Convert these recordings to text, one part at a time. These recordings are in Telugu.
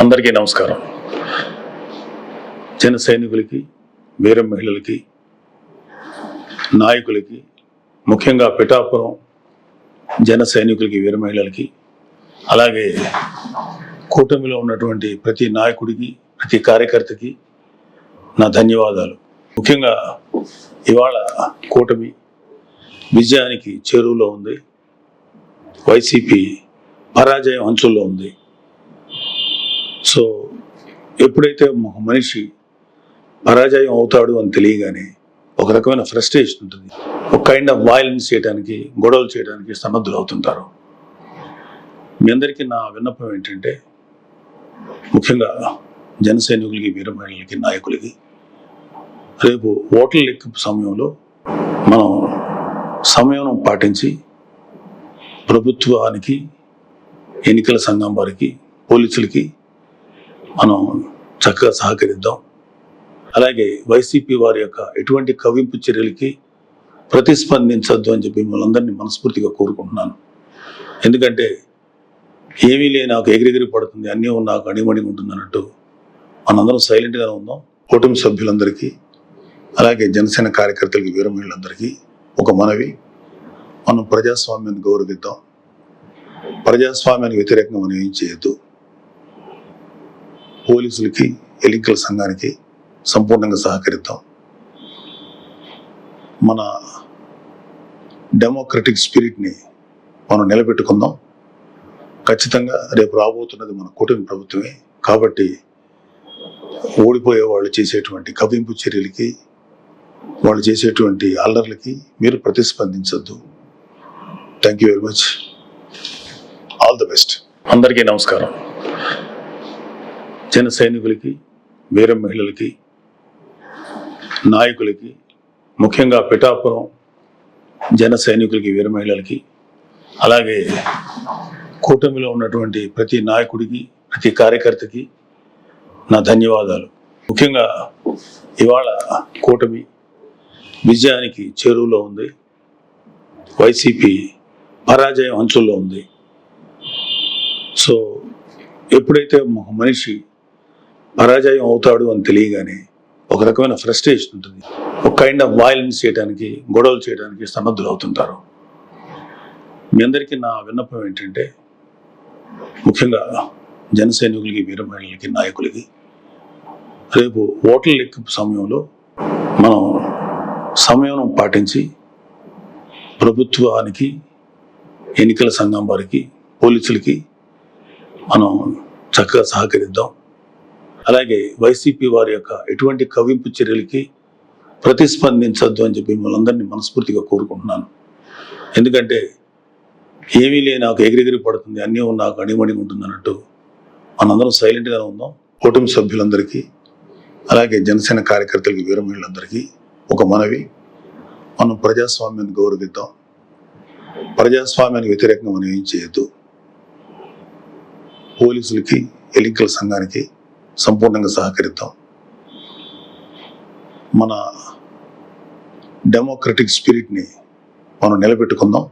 అందరికీ నమస్కారం. జన సైనికులకి, వీర మహిళలకి, నాయకులకి, ముఖ్యంగా పిఠాపురం జన సైనికులకి, వీర మహిళలకి, అలాగే కూటమిలో ఉన్నటువంటి ప్రతి నాయకుడికి, ప్రతి కార్యకర్తకి నా ధన్యవాదాలు. ముఖ్యంగా ఇవాళ కూటమి విజయానికి చేరువలో ఉంది. వైసీపీ పరాజయం అంచుల్లో ఉంది. సో ఎప్పుడైతే ఒక మనిషి పరాజయం అవుతాడు అని తెలియగానే ఒక రకమైన ఫ్రస్ట్రేషన్ ఉంటుంది. ఒక కైండ్ ఆఫ్ వైలెన్స్ చేయడానికి, గొడవలు చేయడానికి సన్నద్ధులు అవుతుంటారు. మీ అందరికీ నా విన్నపం ఏంటంటే, ముఖ్యంగా జన సైనికులకి, వీర మహిళలకి, నాయకులకి, రేపు ఓట్ల లెక్కింపు సమయంలో మనం సమయం పాటించి ప్రభుత్వానికి, ఎన్నికల సంఘం వారికి, పోలీసులకి మనం చక్కగా సహకరిద్దాం. అలాగే వైసీపీ వారి యొక్క ఎటువంటి కవింపు చర్యలకి ప్రతిస్పందించద్దు అని చెప్పి మిమ్మల్ని అందరినీ మనస్ఫూర్తిగా కోరుకుంటున్నాను. ఎందుకంటే ఏమీ లేని నాకు ఎగిరెగిరి పడుతుంది, అన్నీ నాకు అణిమణిగా ఉంటుంది అన్నట్టు మనందరం సైలెంట్గానే ఉందాం. కుటుంబ సభ్యులందరికీ, అలాగే జనసేన కార్యకర్తలకి, వీర మహిళలందరికీ ఒక మనవి, మనం ప్రజాస్వామ్యాన్ని గౌరవిద్దాం. ప్రజాస్వామ్యానికి వ్యతిరేకంగా మనం ఏం చేయొద్దు. పోలీసులకి, ఎన్నికల సంఘానికి సంపూర్ణంగా సహకరిద్దాం. మన డెమోక్రటిక్ స్పిరిట్ని మనం నిలబెట్టుకుందాం. ఖచ్చితంగా రేపు రాబోతున్నది మన కూటమి ప్రభుత్వమే. కాబట్టి ఓడిపోయే వాళ్ళు చేసేటువంటి కవింపు చర్యలకి, వాళ్ళు చేసేటువంటి అల్లర్లకి మీరు ప్రతిస్పందించద్దు. Thank you very much. All the best. అందరికీ నమస్కారం. జన సైనికులకి, వీర మహిళలకి, నాయకులకి, ముఖ్యంగా పిఠాపురం జన సైనికులకి, వీర మహిళలకి, అలాగే కూటమిలో ఉన్నటువంటి ప్రతి నాయకుడికి, ప్రతి కార్యకర్తకి నా ధన్యవాదాలు. ముఖ్యంగా ఇవాళ కూటమి విజయానికి చేరువలో ఉంది. వైసీపీ పరాజయం అంచుల్లో ఉంది. సో ఎప్పుడైతే ఒక మనిషి పరాజయం అవుతాడు అని తెలియగానే ఒక రకమైన ఫ్రస్ట్రేషన్ ఉంటుంది. ఒక కైండ్ ఆఫ్ వైలెన్స్ చేయడానికి, గొడవలు చేయడానికి సన్నద్ధులు అవుతుంటారు. మీ అందరికీ నా విన్నపం ఏంటంటే, ముఖ్యంగా జన సైనికులకి, వీర మహిళలకి, నాయకులకి, రేపు ఓట్ల లెక్కింపు సమయంలో మనం సమయం పాటించి ప్రభుత్వానికి, ఎన్నికల సంఘం వారికి, పోలీసులకి మనం చక్కగా సహకరిద్దాం. అలాగే వైసీపీ వారి యొక్క ఎటువంటి కవింపు చర్యలకి ప్రతిస్పందించద్దు అని చెప్పి మిమ్మల్ని అందరినీ మనస్ఫూర్తిగా కోరుకుంటున్నాను. ఎందుకంటే ఏమీ లేని నాకు ఎగిరెగిరి పడుతుంది, అన్నీ నాకు అణిమణిగా ఉంటుంది అన్నట్టు మనందరం సైలెంట్గానే ఉందాం. కుటుంబ సభ్యులందరికీ, అలాగే జనసేన కార్యకర్తలకి, వీర మహిళలందరికీ ఒక మనవి, మనం ప్రజాస్వామ్యాన్ని గౌరవిద్దాం. ప్రజాస్వామ్యానికి వ్యతిరేకంగా మనం ఏం చేయొద్దు. పోలీసులకి, ఎన్నికల సంఘానికి సంపూర్ణంగా సహకరిద్దాం. మన డెమోక్రటిక్ స్పిరిట్ని మనం నిలబెట్టుకుందాం.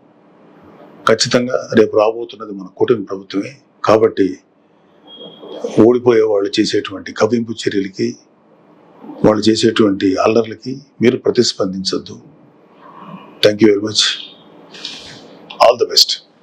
ఖచ్చితంగా రేపు రాబోతున్నది మన కూటమి ప్రభుత్వమే. కాబట్టి ఓడిపోయే వాళ్ళు చేసేటువంటి కవింపు చర్యలకి, వాళ్ళు చేసేటువంటి అల్లర్లకి మీరు ప్రతిస్పందించద్దు. Thank you very much. All the best.